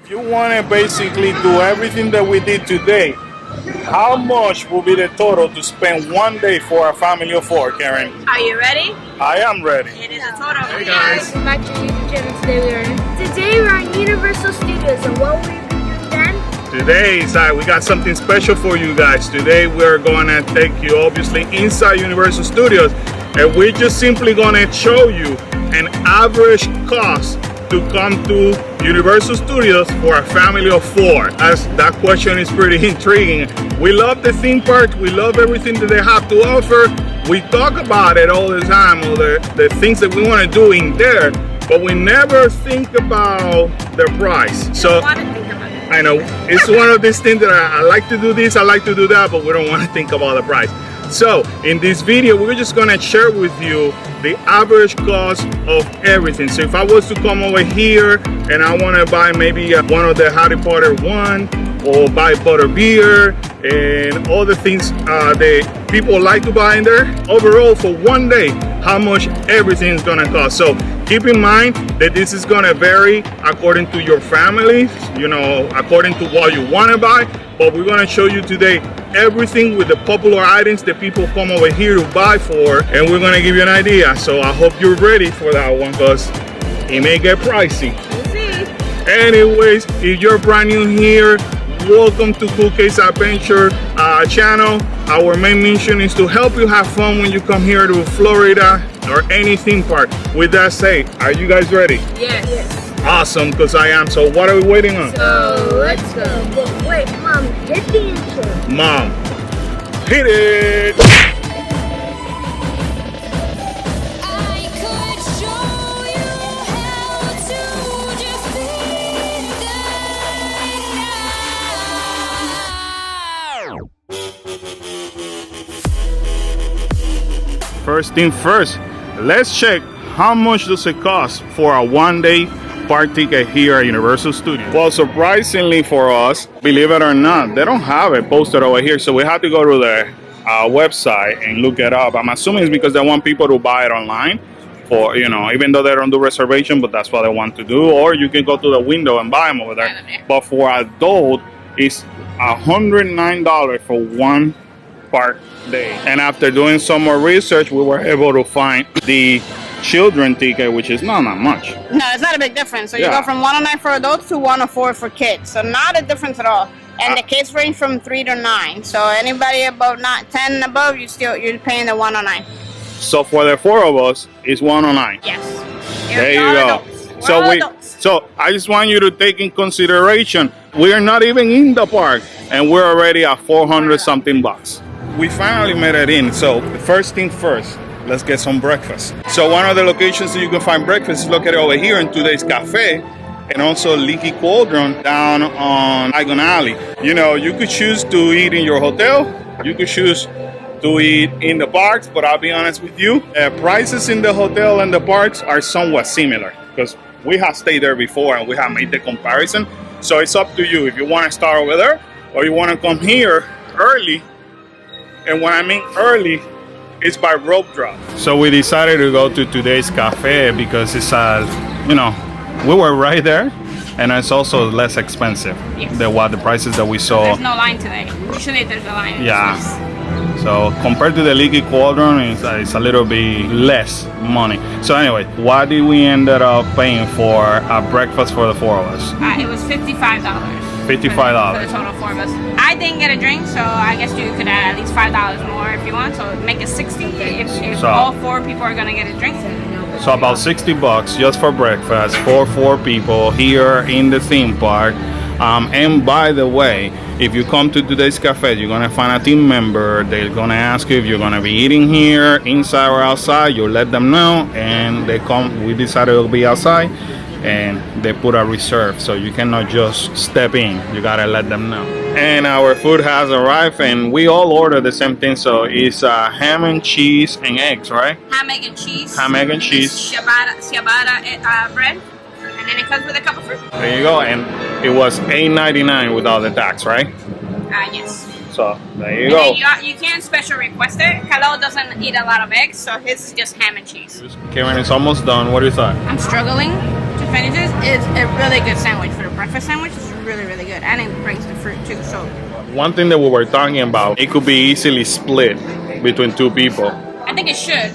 If you want to basically do everything that we did today, how much will be the total to spend one day for a family of 4, Karen? Are you ready? I am ready. It is a total. Hey guys. Welcome back to your YouTube channel. Today we're at Universal Studios, and what will we be doing then? Today, we got something special for you guys. Today we're going to take you obviously inside Universal Studios, and we're just simply going to show you an average cost to come to Universal Studios for a family of 4. As that question is pretty intriguing. We love the theme park, we love everything that they have to offer. We talk about it all the time, all the things that we want to do in there, but we never think about the price. So I know it's one of these things that I like to do this, I like to do that, but we don't want to think about the price. So in this video, we're just gonna share with you the average cost of everything. So if I was to come over here and I want to buy maybe one of the Harry Potter one, or buy butterbeer and all the things that people like to buy in there, overall for one day, how much everything is gonna cost. So keep in mind that this is gonna vary according to your family, you know, according to what you want to buy, but we're gonna show you today everything with the popular items that people come over here to buy for, and we're gonna give you an idea. So I hope you're ready for that one, because it may get pricey. We'll see. Anyways, if you're brand new here, welcome to Kool Adventure channel. Our main mission is to help you have fun when you come here to Florida or any theme park. With that said, are you guys ready? Yes. Awesome, because I am. So what are we waiting on? So let's go. But wait, Mom, hit the intro. Mom, hit it! I could show you how to defeat the night. First thing first, let's check how much does it cost for a one-day park ticket here at Universal Studios. Well, surprisingly for us, believe it or not, they don't have it posted over here, so we have to go to the website and look it up. I'm assuming it's because they want people to buy it online, for, you know, even though they don't do reservation, but that's what they want to do. Or you can go to the window and buy them over there. But for adult, it's $109 for one park day. And after doing some more research, we were able to find the children ticket, which is not that much. No, it's not a big difference. So you Yeah. go from 109 for adults to 104 for kids. So not a difference at all. And the kids range from 3 to 9. So anybody above not 10 and above, you're paying the 109. So for the 4 of us, it's 109. Yes. There you We're all go. adults. We're all adults. So I just want you to take in consideration, we are not even in the park, and we're already at 400 something bucks. We finally made it in. So the first thing first, let's get some breakfast. So one of the locations that you can find breakfast is located over here in Today's Cafe, and also Leaky Cauldron down on Diagon Alley. You know, you could choose to eat in your hotel, you could choose to eat in the parks, but I'll be honest with you, prices in the hotel and the parks are somewhat similar, because we have stayed there before and we have made the comparison. So it's up to you if you want to start over there or you want to come here early. And when I mean early, it's by rope drop. So we decided to go to Today's Cafe because it's you know, we were right there, and it's also less expensive than what the prices that we saw. There's no line today. Usually there's a line. Yeah. So compared to the Leaky Cauldron, it's a little bit less money. So anyway, what did we end up paying for a breakfast for the 4 of us? It was $55. $55. For the total 4 of us. I didn't get a drink, so I guess you could add at least $5 more if you want. So make it 60 if So- all 4 people are gonna get a drink. So about 60 bucks just for breakfast for 4 people here in the theme park. And by the way, if you come to Today's Cafe, you're gonna find a team member. They're gonna ask you if you're gonna be eating here, inside or outside. You let them know, and they come. We decided to be outside, and they put a reserve, so you cannot just step in. You gotta let them know. And our food has arrived, and we all ordered the same thing. So it's ham and cheese and eggs, right? Ham, egg, and cheese. Ham, egg, and cheese. Ciabatta bread. And then it comes with a cup of fruit. There you go, and it was $8.99 without the tax, right? Yes. So there you And go. then you can special request it. Khalil doesn't eat a lot of eggs, so his is just ham and cheese. Karen is almost done. What do you thought? I'm struggling to finishes is a really good sandwich for the breakfast sandwich. It's really, really good. And it brings the fruit too. So One thing that we were talking about, it could be easily split between two people. I think it should.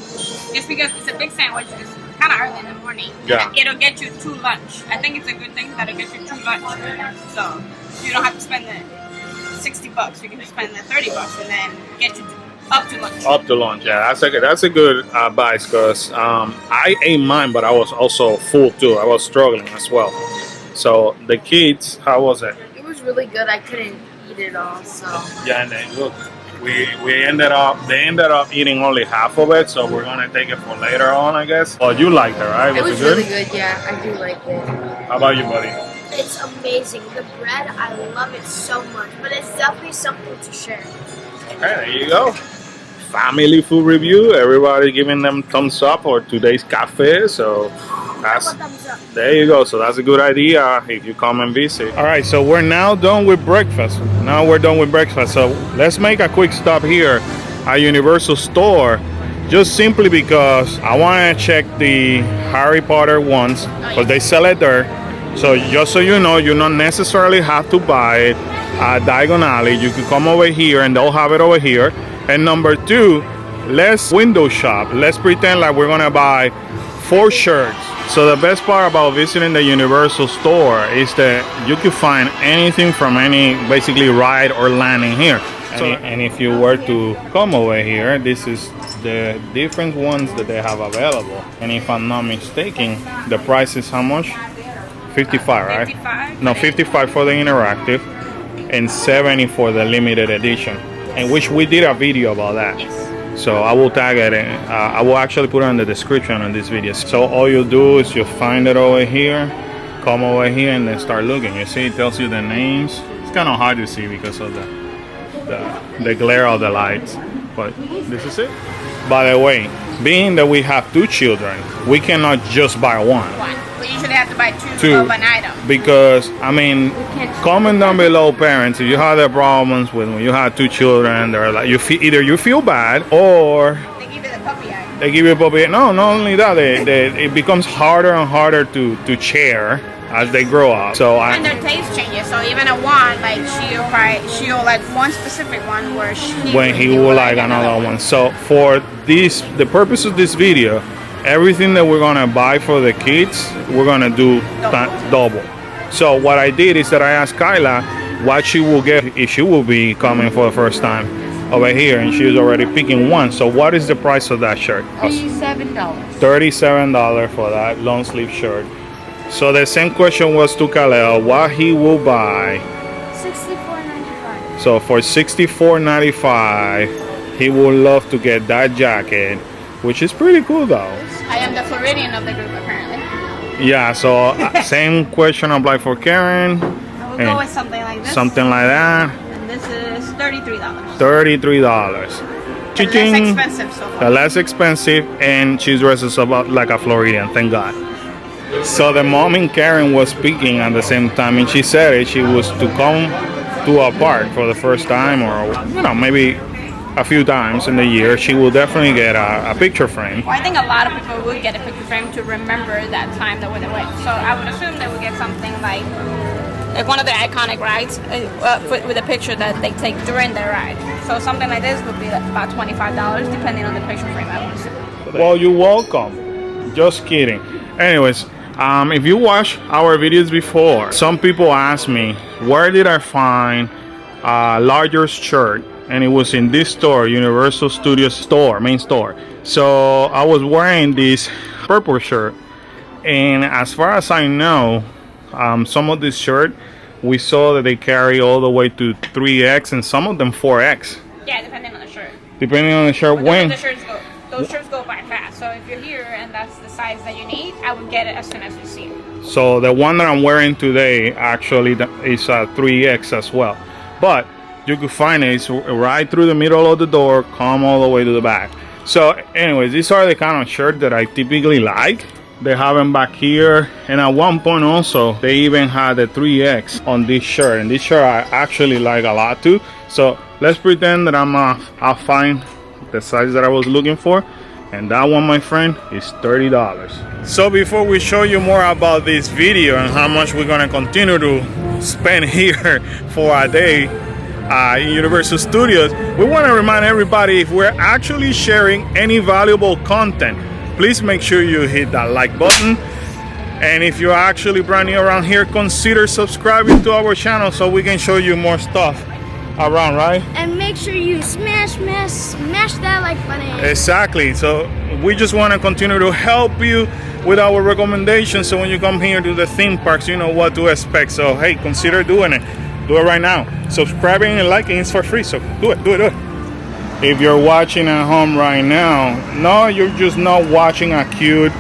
Just because it's a big sandwich, it's kind of early in the morning. Yeah. It'll get you to lunch. I think it's a good thing that it gets you to lunch. So you don't have to spend the $60. You can just spend the $30 and then get you up to lunch. Up to lunch, yeah. That's a good advice because I ate mine, but I was also full too. I was struggling as well. So the kids, how was it? It was really good. I couldn't eat it all, so. Yeah, and then look, they ended up eating only half of it, so we're gonna take it for later on, I guess. Oh, you liked it, right? It was good? really good, yeah. I do like it. How about you, buddy? It's amazing. The bread, I love it so much, but it's definitely something to share. Okay, there you go. Family food review. Everybody giving them thumbs up for today's cafe. So that's there you go. So that's a good idea if you come and visit. All right, so we're now done with breakfast. So let's make a quick stop here at Universal Store, just simply because I want to check the Harry Potter ones because they sell it there. So just so you know, you don't necessarily have to buy it at Diagon Alley. You can come over here and they'll have it over here. And number two, let's window shop. Let's pretend like we're gonna buy 4 shirts. So the best part about visiting the Universal Store is that you can find anything from any basically ride or land in here. And if you were to come over here, this is the different ones that they have available. And if I'm not mistaken, the price is how much? 55, right? 55. No, 55 for the interactive and 70 for the limited edition. In which we did a video about that. Yes. So I will tag it in. I will actually put it in the description of this video. So all you do is you find it over here, come over here and then start looking. You see it tells you the names. It's kind of hard to see because of the glare of the lights. But this is it. By the way, being that we have 2 children, we cannot just buy one. We usually have to buy two of an item. Because, I mean, comment down below, parents, if you have the problems with when you have 2 children, they're like, either you feel bad or They give you the puppy eye. they give you a puppy. No, not only that, it becomes harder and harder to share as they grow up. So And their taste changes. So even a one, like she'll like one specific one where he will like another one. So for the purpose of this video, everything that we're gonna buy for the kids, we're gonna do double. So what I did is that I asked Kyla what she will get if she will be coming for the first time over here, and she's already picking one. So what is the price of that shirt? $37. $37 for that long sleeve shirt. So the same question was to Kaleo, what he will buy. $64.95. So for $64.95, he would love to get that jacket, which is pretty cool though. I am the Floridian of the group apparently. Yeah, so same question applied for Karen. I will go with something like this. Something like that. And this is $33. $33. The less expensive so far. The less expensive, and she dresses about like a Floridian, thank God. So the mom and Karen was speaking at the same time, and she said it, she was to come to a park for the first time, or maybe a few times in the year. She will definitely get a picture frame. Well, I think a lot of people would get a picture frame to remember that time that they went. So I would assume they would get something like one of the iconic rides with a picture that they take during their ride. So something like this would be about $25, depending on the picture frame, I would assume. Well, you're welcome. Just kidding. Anyways, if you watched our videos before, some people ask me, where did I find a larger shirt? And it was in this store, Universal Studios store, main store. So I was wearing this purple shirt, and as far as I know, some of this shirt we saw that they carry all the way to 3X and some of them 4X. Yeah, depending on the shirt. Depending on the shirt. Those shirts go by fast. So if you're here and that's the size that you need, I would get it as soon as you see it. So the one that I'm wearing today actually is a 3X as well. But you could find it. It's right through the middle of the door, come all the way to the back. So anyways, these are the kind of shirts that I typically like. They have them back here, and at one point also they even had the 3X on this shirt, and this shirt I actually like a lot too. So let's pretend that I'll find the size that I was looking for, And that one, my friend, is $30. So before we show you more about this video and how much we're gonna continue to spend here for a day in Universal Studios, we want to remind everybody, if we're actually sharing any valuable content, please make sure you hit that like button. And if you're actually brand new around here, consider subscribing to our channel so we can show you more stuff around, right? And make sure you smash that like button. Exactly. So we just want to continue to help you with our recommendations, so when you come here to the theme parks, you know what to expect. So hey, consider doing it. Do it right now. Subscribing and liking is for free, so do it. If you're watching at home right now, no, you're just not watching a cute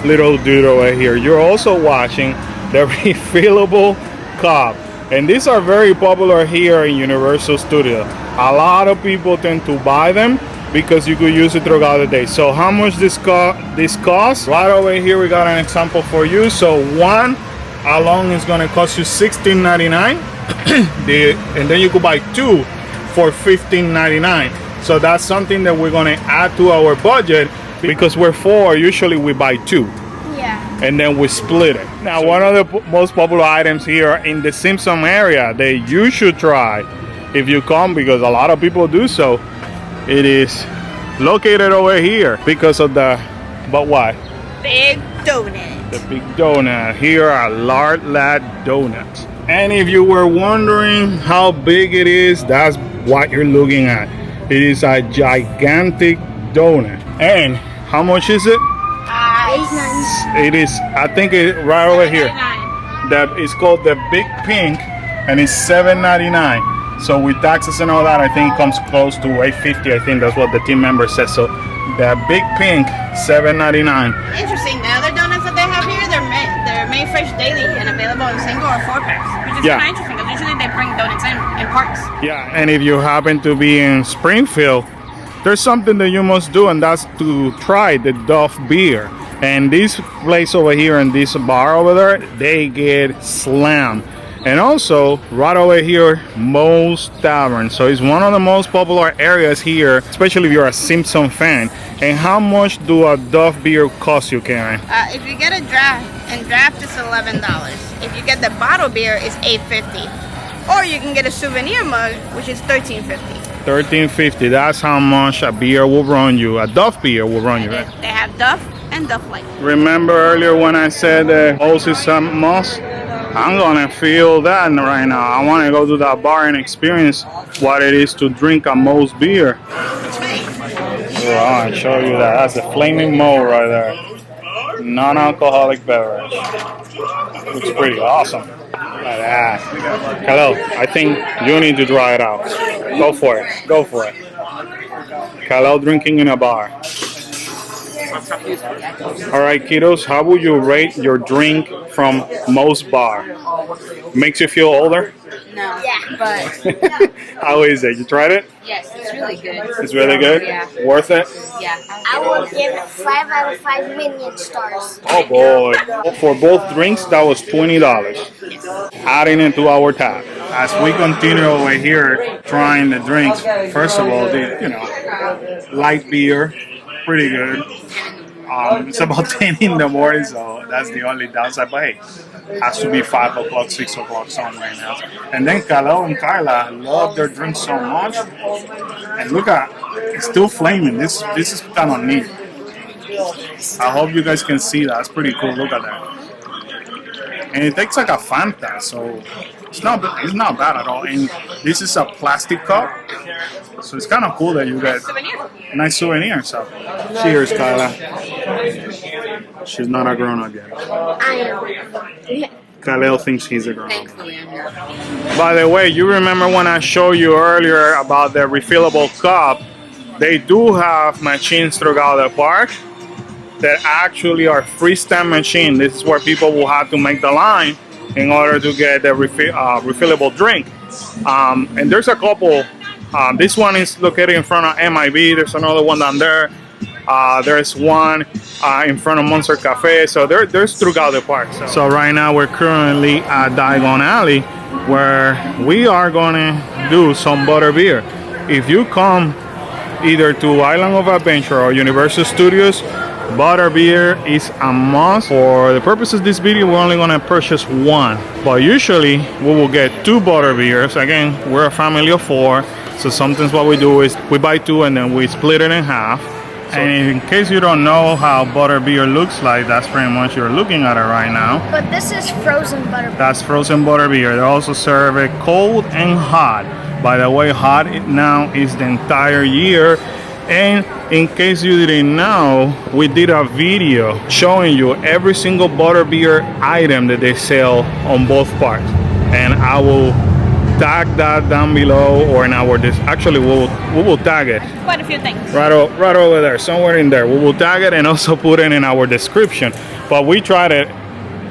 little dude over here. You're also watching the Refillable Cup. And these are very popular here in Universal Studios. A lot of people tend to buy them because you could use it throughout the day. So how much this costs? Right over here we got an example for you. So one alone is going to cost you $16.99. And then you could buy two for $15.99. So that's something that we're going to add to our budget, because we're four, usually we buy two. Yeah. And then we split it. Now, one of the most popular items here in the Simpson area that you should try if you come, because a lot of people do so, it is located over here because of the, but why? Big donut. The big donut. Here are Lard Lad Donuts. And if you were wondering how big it is, that's what you're looking at. It is a gigantic donut. And how much is it? It is, I think it right over here. That is called the Big Pink, and it's $7.99. So with taxes and all that, I think it comes close to $8.50. I think that's what the team member says. So the Big Pink, $7.99. Interesting. The other donuts that they have here, they're made fresh daily and available in single or 4-packs, which is kind of interesting, because usually they bring donuts in parts. Yeah, and if you happen to be in Springfield, there's something that you must do, and that's to try the Duff beer. And this place over here and this bar over there, they get slammed. And also right over here, Moe's Tavern. So it's one of the most popular areas here, especially if you're a Simpson fan. And how much do a Duff beer cost you, Karen? If you get a draft, and draft is $11. If you get the bottle beer, it's $8.50. Or you can get a souvenir mug, which is $13.50. $13.50. That's how much a beer will run you. A Duff beer will run you, right? They have Duff and Duff Light. Remember earlier when I said that Moe's is a must? I'm gonna feel that right now. I want to go to that bar and experience what it is to drink a Moe's beer. So I'll show you that. That's a flaming Moe right there. Non-alcoholic beverage. Looks pretty awesome. Look at that. Hello, I think you need to try it out. Go for it. Go for it. Hello, drinking in a bar. All right, kiddos, how would you rate your drink from Moe's Bar? Makes you feel older? No. Yeah. But How is it? You tried it? yes, it's really good. It's really good? Yeah. Worth it? Yeah. I will give it 5 out of 5 minion stars. Oh boy. For both drinks, that was $20. Adding it to our tab. As we continue over here trying the drinks, first of all, the light beer, pretty good. It's about 10 in the morning, so that's the only downside. But hey, has to be 5 o'clock, 6 o'clock somewhere now. And then Kalo and Kyla love their drinks so much. And look at, it's still flaming. This is kind of neat. I hope you guys can see that. It's pretty cool. Look at that. And it tastes like a Fanta, so it's not bad at all. And this is a plastic cup, so it's kind of cool that you get a nice souvenir. So cheers, Kyla. She's not a grown-up yet. I am. Khalil thinks he's a grown-up. By the way, you remember when I showed you earlier about the refillable cup? They do have machines throughout the park that actually are freestyle machine. This is where people will have to make the line in order to get the refillable drink. And there's a couple. This one is located in front of MIB. There's another one down there. There's one in front of Monster Cafe. So there's throughout the park. So right now we're currently at Diagon Alley, where we are gonna do some butter beer. If you come either to Island of Adventure or Universal Studios, butterbeer is a must. For the purposes of this video, we're only gonna purchase one, but usually we will get 2 butterbeers. Again, we're a family of 4, so sometimes what we do is we buy 2 and then we split it in half. And in case you don't know how butterbeer looks like, that's pretty much you're looking at it right now. But this is frozen butter. That's frozen butterbeer. They also serve it cold and hot. By the way, hot now is the entire year. And in case you didn't know, we did a video showing you every single butterbeer item that they sell on both parts. And I will tag that down below, or in our actually we will tag it Quite a few things. right over there, somewhere in there. We will tag it and also put it in our description. But we tried it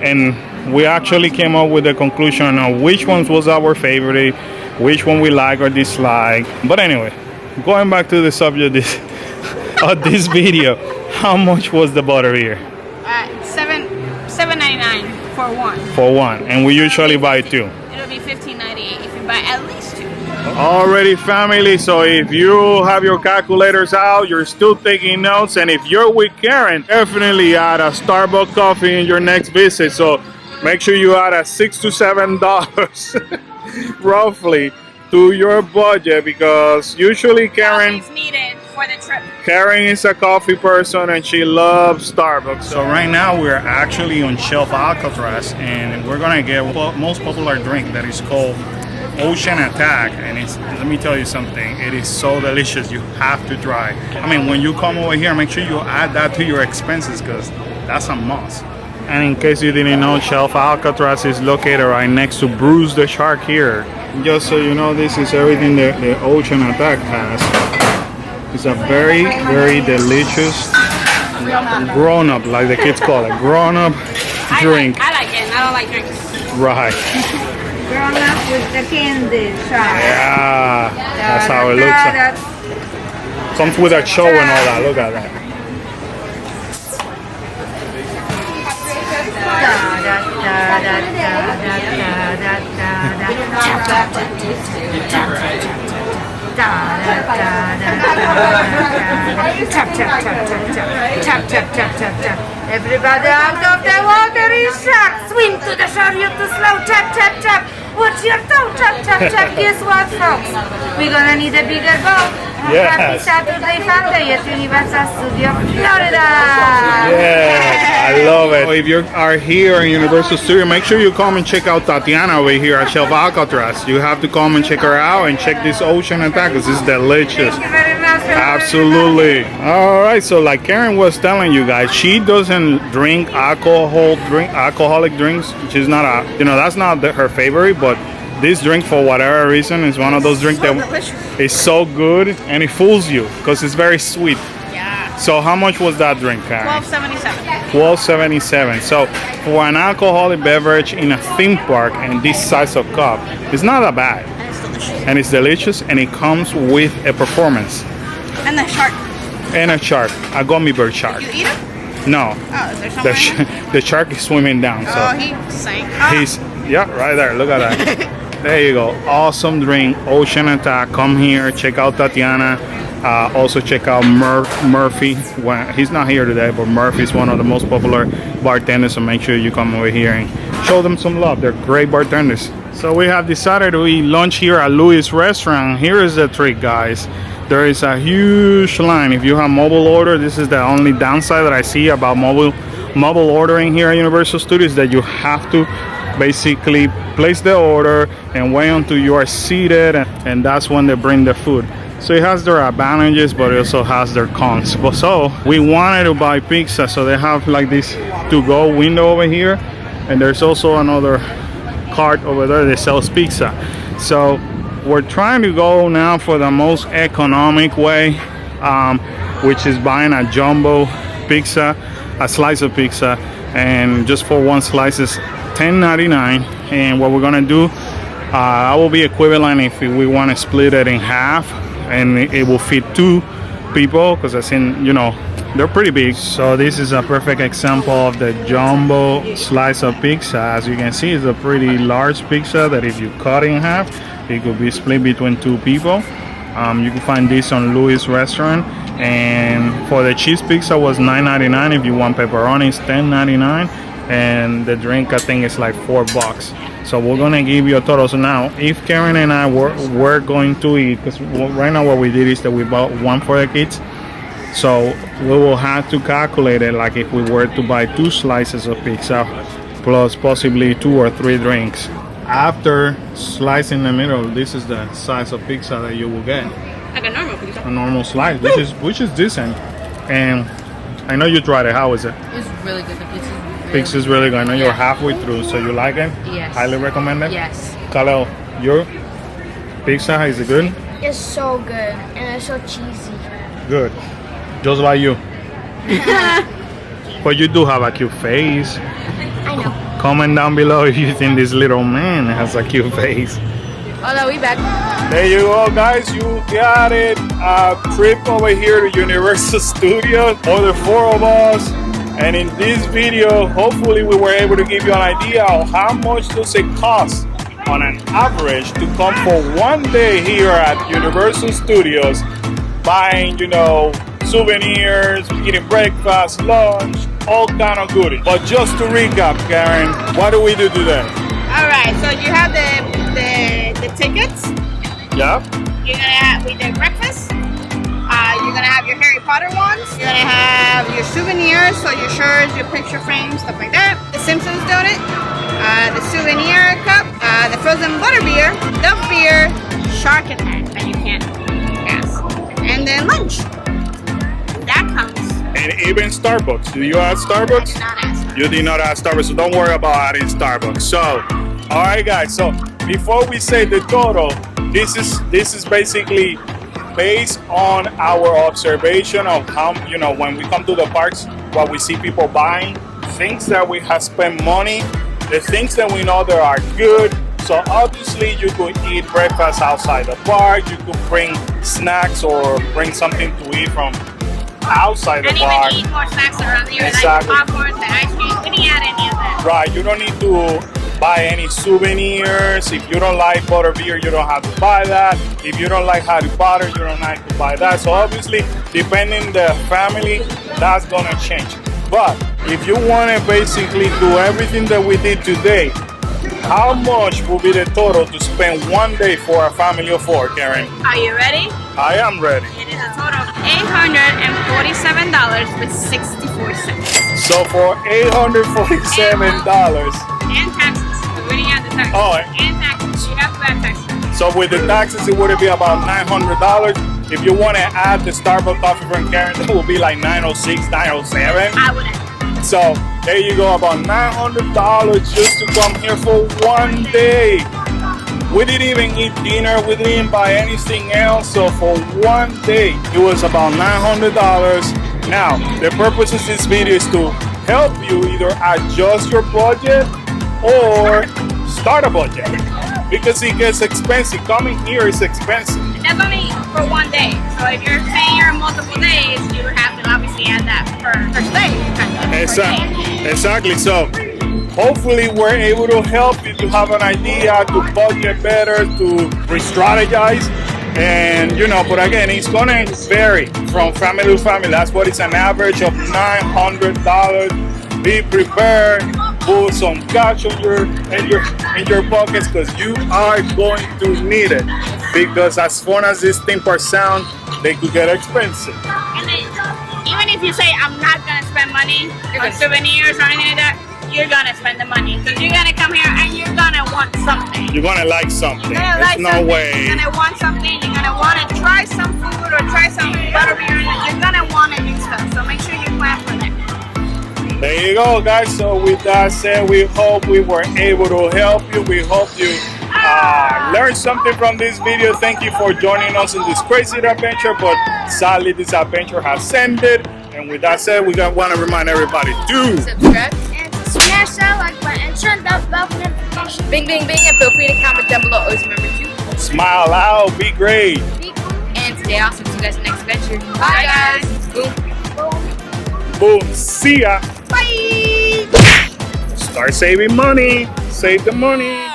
and we actually came up with the conclusion of which ones was our favorite, which one we like or dislike. But anyway, going back to the subject of this video, how much was the butterbeer? $7.99 for one. For one, and we usually buy 2. It'll be $15.98 if you buy at least 2. Already, family, so if you have your calculators out, you're still taking notes, and if you're with Karen, definitely add a Starbucks coffee in your next visit. So make sure you add a $6 to $7 roughly to your budget, because usually Karen Coffee's needed for the trip. Karen is a coffee person and she loves Starbucks. So right now we're actually on Shelf Alcatraz, and we're gonna get most popular drink that is called Ocean Attack, and it's, let me tell you something, it is so delicious. You have to try. I mean, when you come over here, make sure you add that to your expenses, because that's a must. And in case you didn't know, Shelf Alcatraz is located right next to Bruce the Shark here. Just so you know, this is everything that the Ocean Attack has. It's a very, very delicious grown-up, like the kids call it, grown-up drink. I like it. I don't like drinks. Right. Grown up with the candy shop. Yeah, that's how it looks. Comes with a show and all that. Look at that. Everybody out of the water is shark. Swim to the shore, you too slow. Tap, tap, tap. Watch your toe. Tap, tap, tap. Guess what, folks? We're gonna need a bigger boat. Yes. Happy Saturday fun day at Universal Studios, Florida. Yes, I love it. If you are here in Universal Studio, make sure you come and check out Tatiana over here at Shelf Alcatraz. You have to come and check her out and check this Ocean Attack, because it's delicious. Thank you very much. Absolutely. All right, so like Karen was telling you guys, she doesn't drink alcoholic drinks. She's not a, that's not her favorite, but this drink, for whatever reason, is one of those drinks that is so good and it fools you because it's very sweet. Yeah. So how much was that drink, Karen? $12.77. $12.77. So for an alcoholic beverage in a theme park and this size of cup, it's not that bad. And it's delicious. And it's delicious, and it comes with a performance. And the shark. And a shark, a gummy bear shark. You eat it? No, Oh, is there somewhere? the shark is swimming down. So Oh, he sank. Oh. he's, yeah, right there. Look at that. There you go. Awesome drink, Ocean Attack. Come here, check out Tatiana. Also check out Murphy. Well, he's not here today, but Murphy's one of the most popular bartenders. So make sure you come over here and show them some love. They're great bartenders. So we have decided to eat lunch here at Louis' restaurant. Here is the trick, guys. There is a huge line. If you have mobile order, this is the only downside that I see about mobile ordering here at Universal Studios, that you have to basically place the order and wait until you are seated, and that's when they bring the food. So it has their advantages, but it also has their cons. But so we wanted to buy pizza, so they have like this to-go window over here, and there's also another cart over there that sells pizza. So we're trying to go now for the most economic way, which is buying a jumbo pizza, a slice of pizza, and just for one slice is $10.99. And what we're gonna do, I will be equivalent if we want to split it in half, and it will fit 2 people, because I seen, they're pretty big. So this is a perfect example of the jumbo slice of pizza. As you can see, it's a pretty large pizza that if you cut in half, it could be split between 2 people. You can find this on Louis Restaurant. And for the cheese pizza was $9.99. If you want pepperoni, it's $10.99. And the drink, I think, is like $4. So we're gonna give you a total. So now, if Karen and I were going to eat, because right now what we did is that we bought one for the kids. So we will have to calculate it like if we were to buy 2 slices of pizza plus possibly 2 or 3 drinks. After slicing the middle, this is the size of pizza that you will get. Like a normal pizza. A normal slice, which is decent. And I know you tried it. How is it? It's really good. The Pizza's really good. I know you're halfway through, so you like it? Yes. Highly recommend it? Yes. Khalil, your pizza, is it good? It's so good and it's so cheesy. Good. Just like you. But you do have a cute face. I know. Comment down below if you think this little man has a cute face. Oh no, we back. There you go, guys. You got it. A trip over here to Universal Studios for the 4 of us. And in this video, hopefully we were able to give you an idea of how much does it cost on an average to come for one day here at Universal Studios, buying, souvenirs, eating breakfast, lunch, all kind of goodies. But just to recap, Karen, what do we do today? All right, so you have the tickets. Yeah. You're gonna have with the breakfast. You're gonna have your Harry Potter ones. You're gonna have your souvenirs, so your shirts, your picture frames, stuff like that. The Simpsons donut, the souvenir cup, the frozen butterbeer, Duff beer, shark attack that you can't pass, and then lunch. That comes. And even Starbucks. Do you add Starbucks? I did not ask. You did not add Starbucks, so don't worry about adding Starbucks. So, all right, guys. So before we say the total, this is basically based on our observation of how, when we come to the parks, what we see people buying, things that we have spent money, the things that we know that are good. So obviously you could eat breakfast outside the park, you could bring snacks or bring something to eat from outside the And park. even eat more snacks around here, Exactly. like the popcorn, the ice cream. We didn't add any of that. Right, you don't need to buy any souvenirs. If you don't like butterbeer, you don't have to buy that. If you don't like Harry Potter, you don't have to buy that. So obviously, depending the family, that's gonna change. But if you want to basically do everything that we did today, how much will be the total to spend one day for a family of 4, Karen? Are you ready? I am ready. It is a total of $847 with 64 cents. So for $847, And taxes. We didn't add the taxes. Oh, and taxes. You have to add taxes. so with the taxes, it would be about $900. If you want to add the Starbucks coffee from Karen, that will be like $906, $907. I would add. So there you go, about $900 just to come here for one day. We didn't even eat dinner, we didn't buy anything else. So for one day, it was about $900. Now, the purpose of this video is to help you either adjust your budget or start a budget, because it gets expensive. Coming here is expensive. That's only for one day. So if you're staying here multiple days, you have to obviously add that per stay. Exactly. So hopefully we're able to help you to have an idea, to budget better, to re-strategize. And but again, it's gonna vary from family to family. That's what it's an average of $900. Be prepared. Put some cash in your pockets, because you are going to need it. Because as fun as these things sound, they could get expensive. And then, even if you say, I'm not going to spend money on souvenirs or anything like that, you're going to spend the money. Because you're going to come here and you're going to want something. You're gonna like something. You're gonna There's like no something. way. You're gonna want something. You're gonna want to try some food or try some butterbeer. You're gonna want to do stuff. So make sure you plan for that. There you go, guys. So with that said, we hope we were able to help you. We hope you learned something from this video. Thank you for joining us in this crazy adventure, but sadly this adventure has ended. And with that said, we want to remind everybody to Subscribe. And to smash that like button and turn that bell for notifications. Bing, bing, bing, and feel free to comment down below. Always remember to smile out, be great. Be cool. and stay awesome. See you guys in the next adventure. Bye, guys. Boom. Boom. See ya. Bye. Start saving money. Save the money.